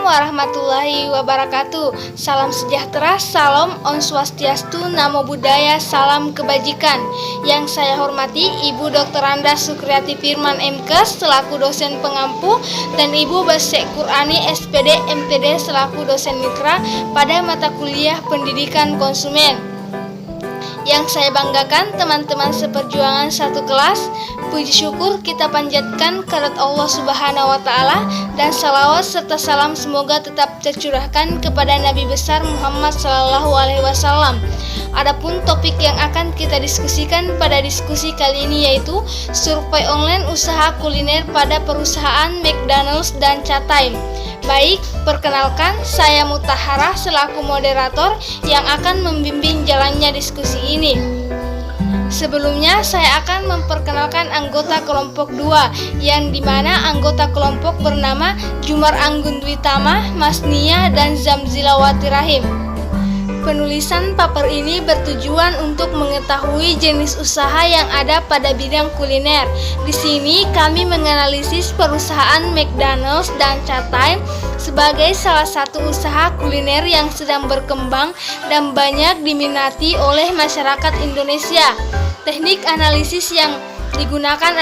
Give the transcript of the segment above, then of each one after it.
warahmatullahi wabarakatuh. Salam sejahtera, salam Om Swastiastu, Namo Buddhaya, salam kebajikan. Yang saya hormati Ibu Dr. Anda Sukriyati Firman MKes selaku dosen pengampu dan Ibu Basek Qurani SPD MPD selaku dosen mitra pada mata kuliah Pendidikan Konsumen. Yang saya banggakan teman-teman seperjuangan satu kelas, puji syukur kita panjatkan kehadirat Allah Subhanahu wa Ta'ala, dan salawat serta salam semoga tetap tercurahkan kepada Nabi besar Muhammad Sallallahu Alaihi Wasallam. Adapun topik yang akan kita diskusikan pada diskusi kali ini yaitu survei online usaha kuliner pada perusahaan McDonald's dan Chatime. Baik, perkenalkan saya Mutaharah selaku moderator yang akan membimbing jalannya diskusi ini. Sebelumnya saya akan memperkenalkan anggota kelompok 2 yang dimana anggota kelompok bernama Jumar Anggun Dwi Tama, Mas Nia, dan Zamzilawati Rahim. Penulisan paper ini bertujuan untuk mengetahui jenis usaha yang ada pada bidang kuliner. Di sini kami menganalisis perusahaan McDonald's dan Chatime sebagai salah satu usaha kuliner yang sedang berkembang dan banyak diminati oleh masyarakat Indonesia. Teknik analisis yang digunakan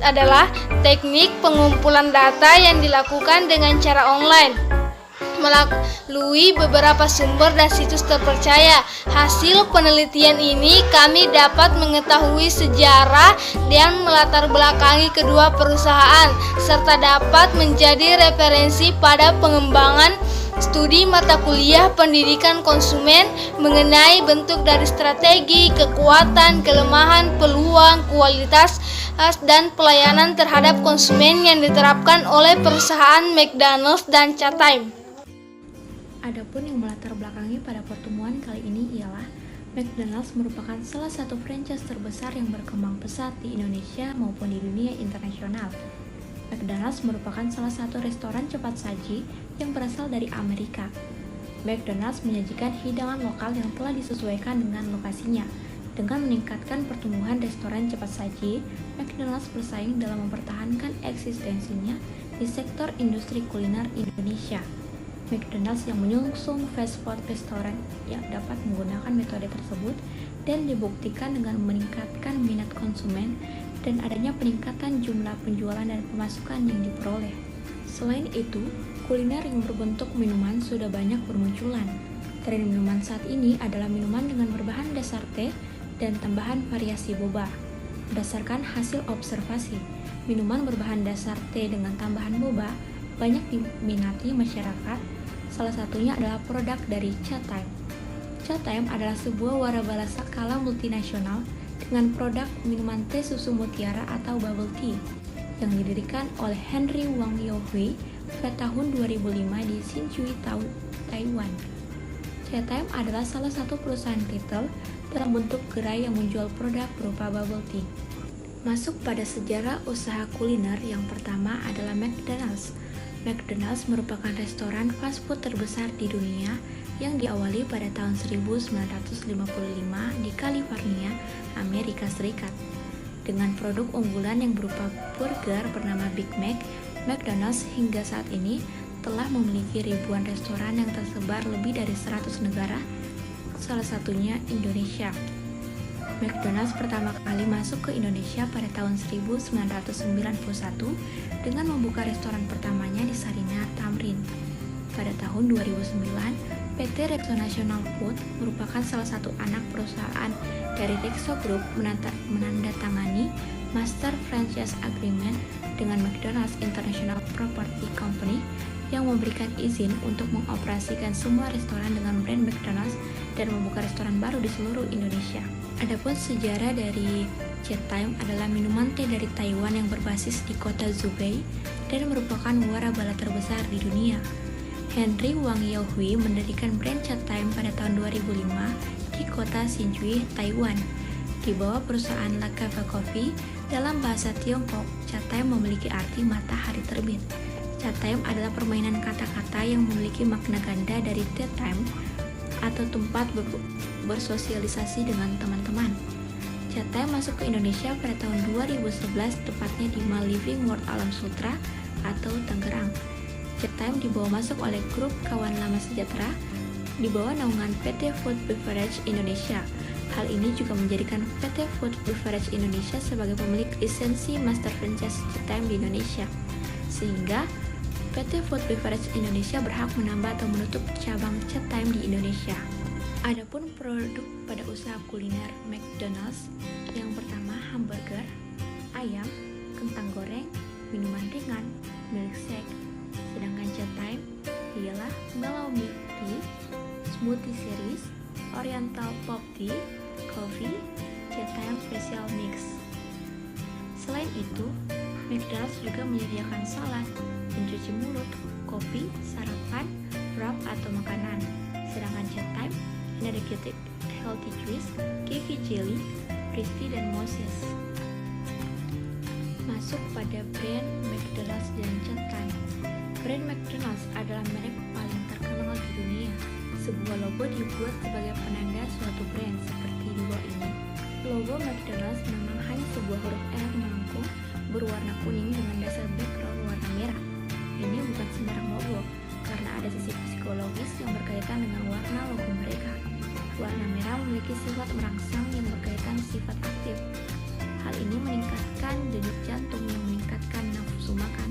adalah teknik pengumpulan data yang dilakukan dengan cara online melalui beberapa sumber dan situs terpercaya. Hasil penelitian ini kami dapat mengetahui sejarah dan melatar belakangi kedua perusahaan serta dapat menjadi referensi pada pengembangan studi mata kuliah pendidikan konsumen mengenai bentuk dari strategi, kekuatan, kelemahan, peluang, kualitas, dan pelayanan terhadap konsumen yang diterapkan oleh perusahaan McDonald's dan Chatime. Adapun yang melatar belakangi pada pertemuan kali ini ialah McDonald's merupakan salah satu franchise terbesar yang berkembang pesat di Indonesia maupun di dunia internasional. McDonald's merupakan salah satu restoran cepat saji yang berasal dari Amerika. McDonald's menyajikan hidangan lokal yang telah disesuaikan dengan lokasinya. Dengan meningkatkan pertumbuhan restoran cepat saji, McDonald's bersaing dalam mempertahankan eksistensinya di sektor industri kuliner Indonesia. McDonald's yang menyusung fast food restoran yang dapat menggunakan metode tersebut dan dibuktikan dengan meningkatkan minat konsumen dan adanya peningkatan jumlah penjualan dan pemasukan yang diperoleh. Selain itu, kuliner yang berbentuk minuman sudah banyak bermunculan. Tren minuman saat ini adalah minuman dengan berbahan dasar teh dan tambahan variasi boba. Berdasarkan hasil observasi, minuman berbahan dasar teh dengan tambahan boba banyak diminati masyarakat. Salah satunya adalah produk dari Chatime. Chatime adalah sebuah waralaba skala multinasional dengan produk minuman teh susu mutiara atau bubble tea yang didirikan oleh Henry Wang Yohui pada tahun 2005 di Hsinchu, Taiwan. Chatime adalah salah satu perusahaan retail dalam bentuk gerai yang menjual produk berupa bubble tea. Masuk pada sejarah usaha kuliner yang pertama adalah McDonald's. McDonald's merupakan restoran fast food terbesar di dunia yang diawali pada tahun 1955 di California, Amerika Serikat. Dengan produk unggulan yang berupa burger bernama Big Mac, McDonald's hingga saat ini telah memiliki ribuan restoran yang tersebar lebih dari 100 negara, salah satunya Indonesia. McDonald's pertama kali masuk ke Indonesia pada tahun 1991 dengan membuka restoran pertamanya di Sarinah, Tamrin. Pada tahun 2009, PT Rexo National Food merupakan salah satu anak perusahaan dari Rexo Group menandatangani Master Franchise Agreement dengan McDonald's International Property Company yang memberikan izin untuk mengoperasikan semua restoran dengan brand McDonald's dan membuka restoran baru di seluruh Indonesia. Adapun sejarah dari Chatime adalah minuman teh dari Taiwan yang berbasis di kota Zhubei dan merupakan waralaba terbesar di dunia. Henry Wang Yohui mendirikan brand Chatime pada tahun 2005 di kota Hsinchu, Taiwan. Di bawah perusahaan La Cava Coffee, dalam bahasa Tiongkok, Chatime memiliki arti matahari terbit. Chatime adalah permainan kata-kata yang memiliki makna ganda dari tea time atau tempat bersosialisasi dengan teman-teman. Chatime masuk ke Indonesia pada tahun 2011, tepatnya di Mall Living World Alam Sutra atau Tangerang. Cetime dibawa masuk oleh grup Kawan Lama Sejahtera di bawah naungan PT Food Beverage Indonesia. Hal ini juga menjadikan PT Food Beverage Indonesia sebagai pemilik lisensi master franchise Cetime di Indonesia, sehingga PT Food Beverage Indonesia berhak menambah atau menutup cabang Cetime di Indonesia. Adapun produk pada usaha kuliner McDonald's, yang pertama hamburger, ayam, kentang goreng, minuman ringan, milkshake. Sedangkan Cetime ialah mellow milk tea, smoothie series, oriental pop tea, coffee, Cetime special mix. Selain itu, McDonald's juga menyediakan salad, pencuci mulut, kopi, sarapan, wrap atau makanan. Sedangkan Cetime Energetic Healthy Juice, Kiwi Jelly, Crispy dan Moses. Masuk pada brand McDonald's dan Cetime. Brand McDonald's adalah merek paling terkenal di dunia. Sebuah logo dibuat sebagai penanda suatu brand seperti di bawah ini. Logo McDonald's memang hanya sebuah huruf R melengkung berwarna kuning dengan dasar background warna merah. Ini bukan sembarang logo, karena ada sisi psikologis yang berkaitan dengan warna logo mereka. Warna merah memiliki sifat merangsang yang berkaitan sifat aktif. Hal ini meningkatkan denyut jantung yang meningkatkan nafsu makan.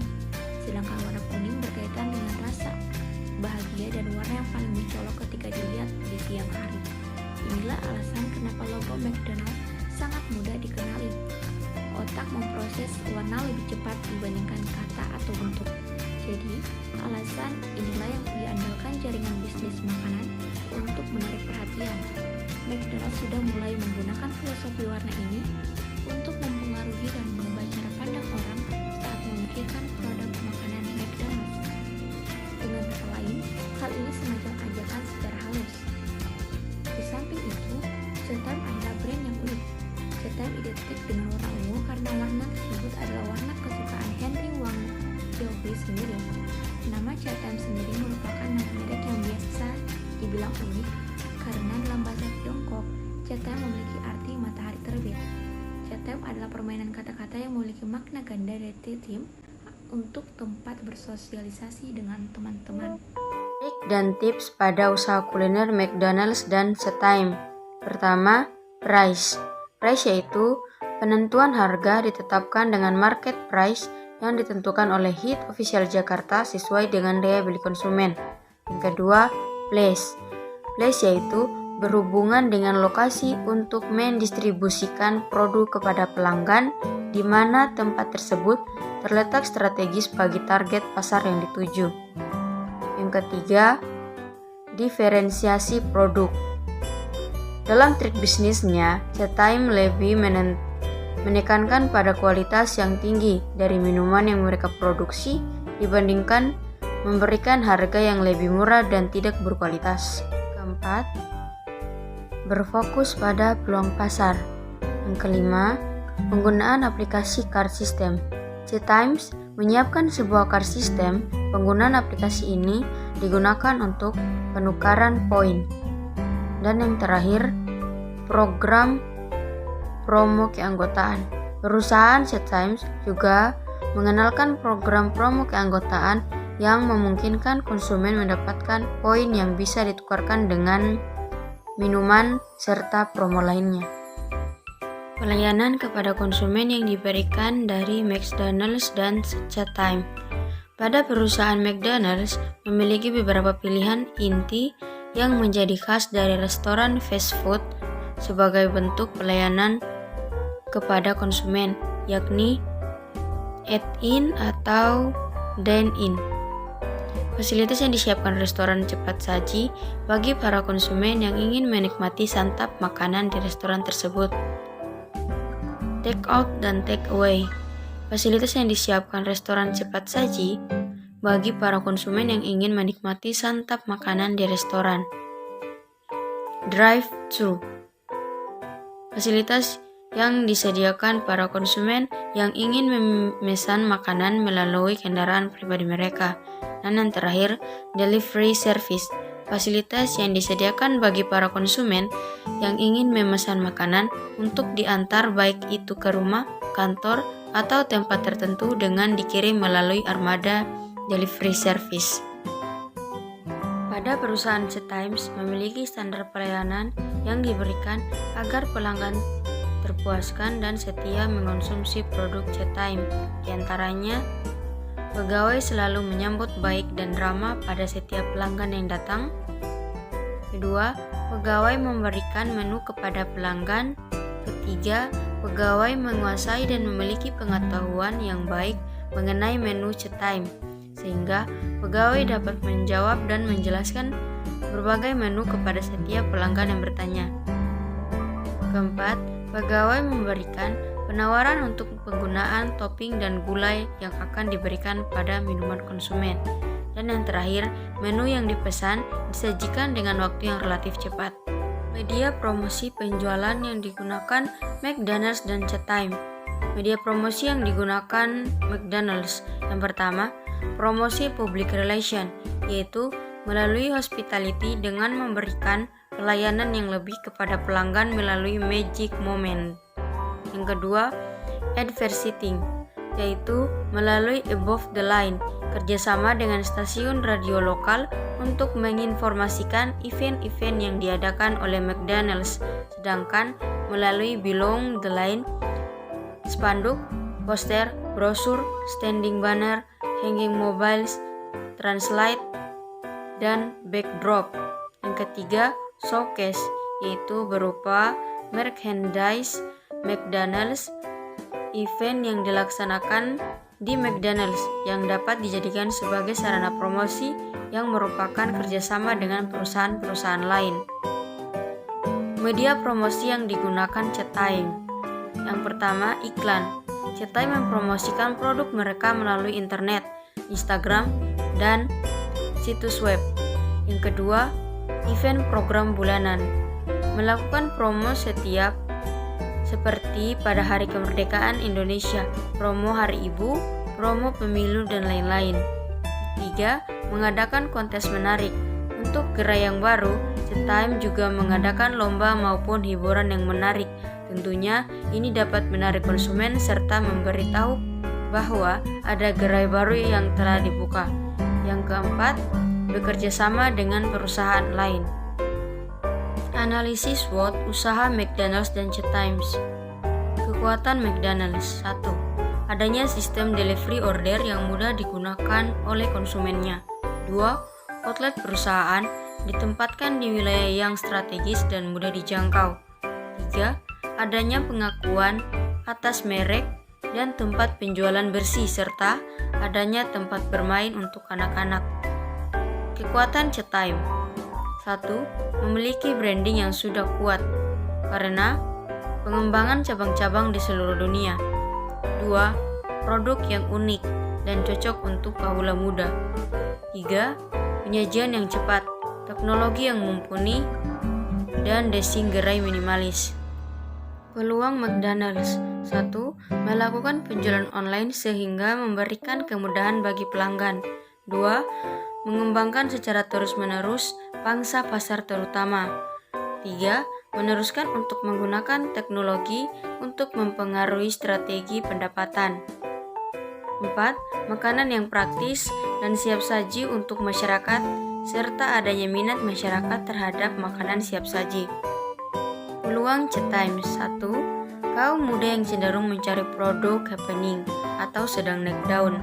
Sedangkan warna kuning berkaitan dengan rasa bahagia dan warna yang paling mencolok ketika dilihat di siang hari. Inilah alasan kenapa logo McDonald's sangat mudah dikenali. Otak memproses warna lebih cepat dibandingkan kata atau bentuk. Jadi, alasan inilah yang diandalkan jaringan bisnis makanan untuk menarik perhatian. McDonald's sudah mulai menggunakan filosofi warna ini untuk mempengaruhi dan mengubah cara pandang orang saat memikirkan produk makanan McDonald's. Dengan kata lain, hal ini semacam ajakan secara halus. Di samping itu, Cetime adalah brand yang unik. Cetime identik dengan warna ungu karena warna tersebut adalah warna kesukaan Henry Wang Xiaohui sendiri. Nama Cetime sendiri merupakan nama merek yang biasa dibilang unik karena dalam bahasa Tiongkok, Cetime memiliki arti matahari terbit. Cetime adalah permainan kata-kata yang memiliki makna ganda dari tim untuk tempat bersosialisasi dengan teman-teman. Trik dan tips pada usaha kuliner McDonald's dan Cetime. Pertama, price. Price yaitu penentuan harga ditetapkan dengan market price yang ditentukan oleh HIT Official Jakarta sesuai dengan daya beli konsumen. Yang kedua, place. Place yaitu berhubungan dengan lokasi untuk mendistribusikan produk kepada pelanggan di mana tempat tersebut terletak strategis bagi target pasar yang dituju. Yang ketiga, diferensiasi produk. Dalam trik bisnisnya, Cetime lebih menekankan pada kualitas yang tinggi dari minuman yang mereka produksi dibandingkan memberikan harga yang lebih murah dan tidak berkualitas. Keempat, berfokus pada peluang pasar. Yang kelima, penggunaan aplikasi card system. Cetime menyiapkan sebuah card system. Penggunaan aplikasi ini digunakan untuk penukaran poin. Dan yang terakhir, program promo keanggotaan. Perusahaan Cetime juga mengenalkan program promo keanggotaan yang memungkinkan konsumen mendapatkan poin yang bisa ditukarkan dengan minuman serta promo lainnya. Pelayanan kepada konsumen yang diberikan dari McDonald's dan Cetime. Pada perusahaan McDonald's memiliki beberapa pilihan inti yang menjadi khas dari restoran fast food sebagai bentuk pelayanan kepada konsumen, yakni eat-in atau dine-in. Fasilitas yang disiapkan restoran cepat saji bagi para konsumen yang ingin menikmati santap makanan di restoran tersebut. Take out dan take away. Fasilitas yang disiapkan restoran cepat saji bagi para konsumen yang ingin menikmati santap makanan di restoran. Drive-thru. Fasilitas yang disediakan para konsumen yang ingin memesan makanan melalui kendaraan pribadi mereka. Dan yang terakhir, delivery service. Fasilitas yang disediakan bagi para konsumen yang ingin memesan makanan untuk diantar baik itu ke rumah, kantor, atau tempat tertentu dengan dikirim melalui armada delivery service. Pada perusahaan CTimes memiliki standar pelayanan yang diberikan agar pelanggan terpuaskan dan setia mengonsumsi produk CTimes. Di antaranya, pegawai selalu menyambut baik dan ramah pada setiap pelanggan yang datang. Kedua, pegawai memberikan menu kepada pelanggan. Ketiga, pegawai menguasai dan memiliki pengetahuan yang baik mengenai menu CTimes, sehingga pegawai dapat menjawab dan menjelaskan berbagai menu kepada setiap pelanggan yang bertanya. Keempat, pegawai memberikan penawaran untuk penggunaan topping dan gulai yang akan diberikan pada minuman konsumen. Dan yang terakhir, menu yang dipesan disajikan dengan waktu yang relatif cepat. Media promosi penjualan yang digunakan McDonald's dan CTimes. Media promosi yang digunakan McDonald's. Yang pertama, promosi public relation, yaitu melalui hospitality dengan memberikan pelayanan yang lebih kepada pelanggan melalui magic moment. Yang kedua, advertising, yaitu melalui above the line, kerjasama dengan stasiun radio lokal untuk menginformasikan event-event yang diadakan oleh McDonald's, sedangkan melalui below the line, spanduk, poster, brosur, standing banner, hanging mobiles, translate, dan backdrop. Yang ketiga, showcase, yaitu berupa merchandise McDonald's, event yang dilaksanakan di McDonald's yang dapat dijadikan sebagai sarana promosi yang merupakan kerjasama dengan perusahaan-perusahaan lain. Media promosi yang digunakan CTimes. Yang pertama, iklan. CTimes mempromosikan produk mereka melalui internet, Instagram, dan situs web. Yang kedua, event program bulanan. Melakukan promo setiap seperti pada Hari Kemerdekaan Indonesia, promo Hari Ibu, promo pemilu, dan lain-lain. Ketiga, mengadakan kontes menarik. Untuk gerai yang baru, CTimes juga mengadakan lomba maupun hiburan yang menarik. Tentunya ini dapat menarik konsumen serta memberitahu bahwa ada gerai baru yang telah dibuka. Yang keempat, bekerja sama dengan perusahaan lain. Analisis SWOT usaha McDonald's dan CTimes. Kekuatan McDonald's. 1. Adanya sistem delivery order yang mudah digunakan oleh konsumennya. 2. Outlet perusahaan ditempatkan di wilayah yang strategis dan mudah dijangkau. 3. Adanya pengakuan atas merek dan tempat penjualan bersih serta adanya tempat bermain untuk anak-anak. Kekuatan CTimes. 1. Memiliki branding yang sudah kuat karena pengembangan cabang-cabang di seluruh dunia. 2. Produk yang unik dan cocok untuk kaula muda. 3. Penyajian yang cepat, teknologi yang mumpuni, dan desain gerai minimalis. Peluang McDonald's. 1. Melakukan penjualan online sehingga memberikan kemudahan bagi pelanggan. 2. Mengembangkan secara terus-menerus pangsa pasar terutama. 3. Meneruskan untuk menggunakan teknologi untuk mempengaruhi strategi pendapatan. 4. Makanan yang praktis dan siap saji untuk masyarakat, serta adanya minat masyarakat terhadap makanan siap saji. Peluang CTimes. 1. Kaum muda yang cenderung mencari produk happening atau sedang naik daun.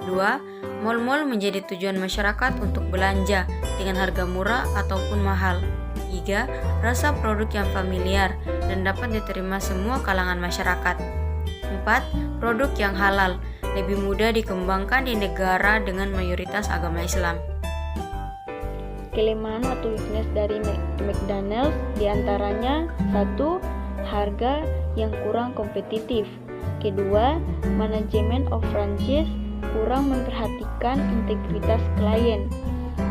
2. Mal-mal menjadi tujuan masyarakat untuk belanja dengan harga murah ataupun mahal. 3. Rasa produk yang familiar dan dapat diterima semua kalangan masyarakat. 4. Produk yang halal, lebih mudah dikembangkan di negara dengan mayoritas agama Islam. Kelemahan atau weakness dari McDonald's diantaranya 1. Harga yang kurang kompetitif. Kedua, manajemen of franchise kurang memperhatikan integritas klien.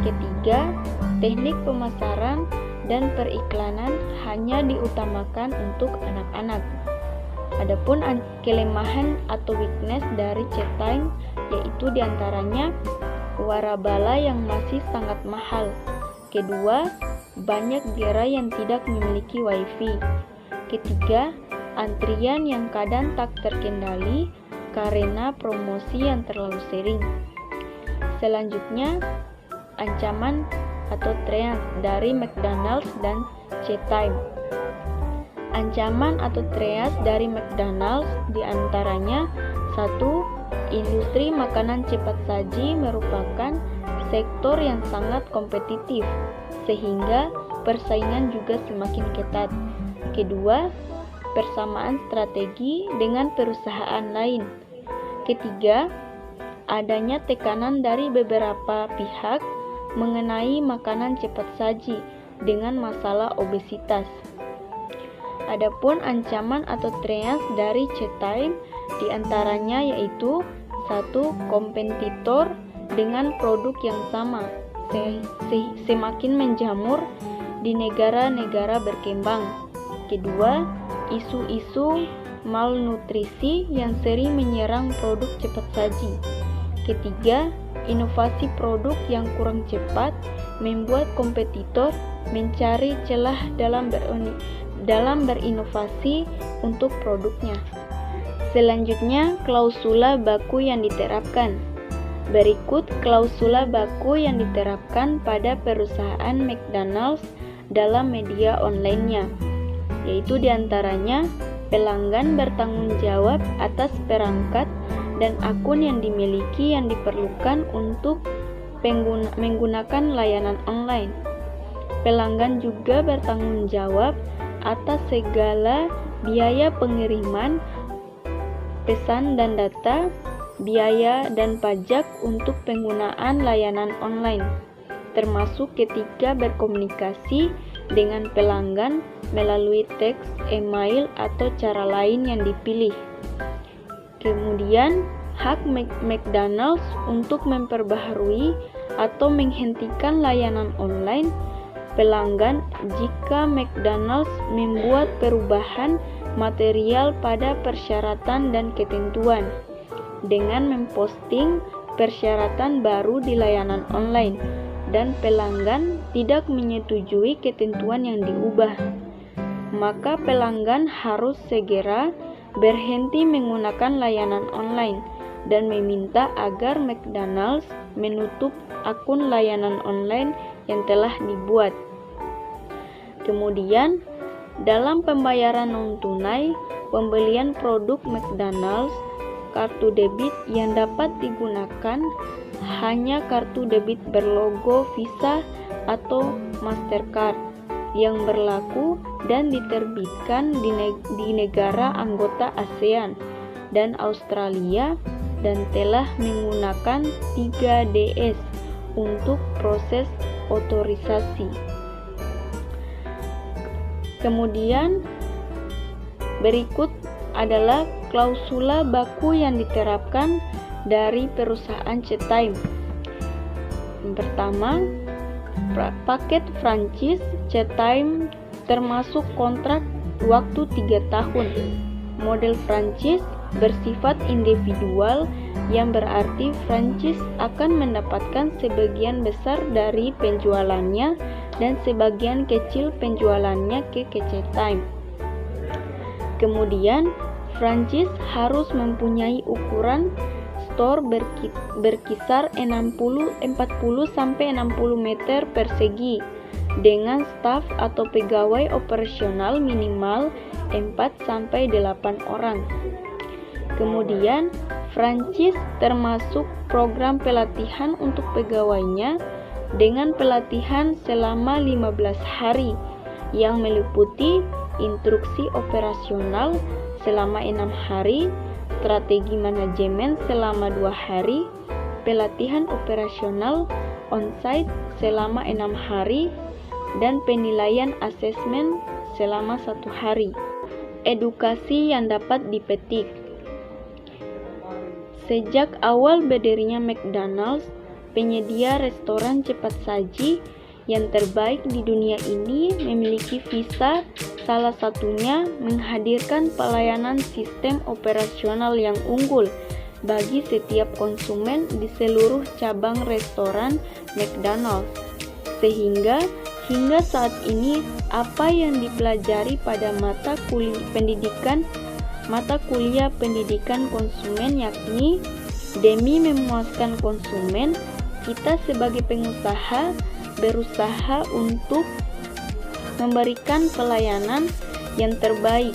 Ketiga, teknik pemasaran dan periklanan hanya diutamakan untuk anak-anak. Adapun kelemahan atau weakness dari CTimes yaitu diantaranya warabala yang masih sangat mahal. Kedua, banyak gerai yang tidak memiliki wifi. Ketiga, antrian yang kadang tak terkendali karena promosi yang terlalu sering. Selanjutnya, ancaman atau threats dari McDonald's dan C-Time. Ancaman atau threats dari McDonald's diantaranya: 1. Industri makanan cepat saji merupakan sektor yang sangat kompetitif, sehingga persaingan juga semakin ketat. Kedua, persamaan strategi dengan perusahaan lain. Ketiga, adanya tekanan dari beberapa pihak mengenai makanan cepat saji dengan masalah obesitas. Adapun ancaman atau threats dari C-Time diantaranya yaitu: 1. Kompetitor dengan produk yang sama semakin menjamur di negara-negara berkembang. Kedua, isu-isu malnutrisi yang sering menyerang produk cepat saji. Ketiga, inovasi produk yang kurang cepat membuat kompetitor mencari celah dalam berinovasi untuk produknya. Selanjutnya, klausula baku yang diterapkan. Berikut klausula baku yang diterapkan pada perusahaan McDonald's dalam media online-nya, yaitu diantaranya: pelanggan bertanggung jawab atas perangkat dan akun yang dimiliki yang diperlukan untuk menggunakan layanan online. Pelanggan juga bertanggung jawab atas segala biaya pengiriman pesan dan data, biaya dan pajak untuk penggunaan layanan online, termasuk ketika berkomunikasi dengan pelanggan melalui teks, email, atau cara lain yang dipilih. Kemudian, hak McDonald's untuk memperbaharui atau menghentikan layanan online pelanggan jika McDonald's membuat perubahan material pada persyaratan dan ketentuan dengan memposting persyaratan baru di layanan online dan pelanggan tidak menyetujui ketentuan yang diubah, maka pelanggan harus segera berhenti menggunakan layanan online dan meminta agar McDonald's menutup akun layanan online yang telah dibuat. Kemudian, dalam pembayaran non-tunai, pembelian produk McDonald's, kartu debit yang dapat digunakan hanya kartu debit berlogo Visa atau Mastercard yang berlaku dan diterbitkan di negara anggota ASEAN dan Australia dan telah menggunakan 3DS untuk proses otorisasi. Kemudian berikut adalah klausula baku yang diterapkan dari perusahaan C-Time. Yang pertama, paket franchise C-Time termasuk kontrak waktu 3 tahun. Model franchise bersifat individual yang berarti franchise akan mendapatkan sebagian besar dari penjualannya dan sebagian kecil penjualannya ke C-Time. Kemudian, franchise harus mempunyai ukuran store berkisar 40-60 meter persegi dengan staf atau pegawai operasional minimal 4-8 orang. Kemudian, franchise termasuk program pelatihan untuk pegawainya dengan pelatihan selama 15 hari yang meliputi instruksi operasional selama 6 hari, strategi manajemen selama 2 hari, pelatihan operasional on-site selama 6 hari, dan penilaian asesmen selama 1 hari. Edukasi yang dapat dipetik. Sejak awal berdirinya McDonald's, penyedia restoran cepat saji yang terbaik di dunia ini memiliki visa, salah satunya menghadirkan pelayanan sistem operasional yang unggul bagi setiap konsumen di seluruh cabang restoran McDonald's. Sehingga hingga saat ini apa yang dipelajari pada mata kuliah pendidikan konsumen yakni demi memuaskan konsumen, kita sebagai pengusaha berusaha untuk memberikan pelayanan yang terbaik.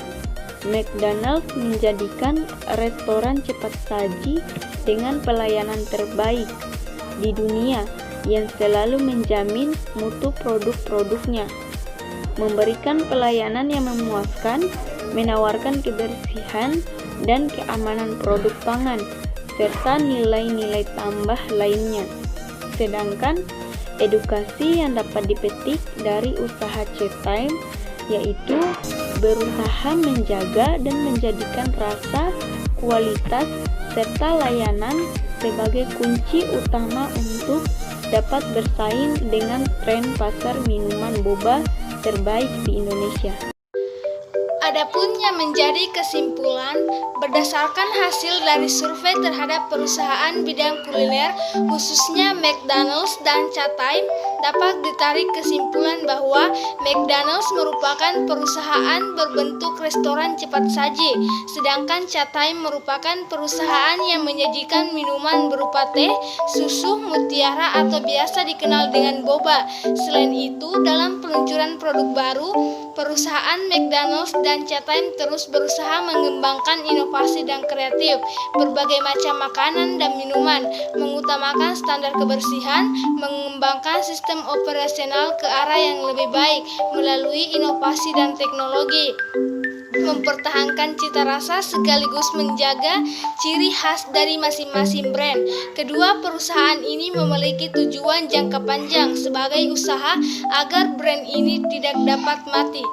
McDonald's menjadikan restoran cepat saji dengan pelayanan terbaik di dunia yang selalu menjamin mutu produk-produknya, memberikan pelayanan yang memuaskan, menawarkan kebersihan dan keamanan produk pangan, serta nilai-nilai tambah lainnya. Sedangkan edukasi yang dapat dipetik dari usaha Cetime yaitu berusaha menjaga dan menjadikan rasa, kualitas, serta layanan sebagai kunci utama untuk dapat bersaing dengan tren pasar minuman boba terbaik di Indonesia. Adapun yang menjadi kesimpulan berdasarkan hasil dari survei terhadap perusahaan bidang kuliner khususnya McDonald's dan Cetime, dapat ditarik kesimpulan bahwa McDonald's merupakan perusahaan berbentuk restoran cepat saji, sedangkan Cetime merupakan perusahaan yang menyajikan minuman berupa teh, susu, mutiara atau biasa dikenal dengan boba. Selain itu, dalam peluncuran produk baru, perusahaan McDonald's dan Cetime terus berusaha mengembangkan inovasi dan kreatif berbagai macam makanan dan minuman, mengutamakan standar kebersihan, mengembangkan sistem operasional ke arah yang lebih baik melalui inovasi dan teknologi, mempertahankan cita rasa sekaligus menjaga ciri khas dari masing-masing brand. Kedua perusahaan ini memiliki tujuan jangka panjang sebagai usaha agar brand ini tidak dapat mati.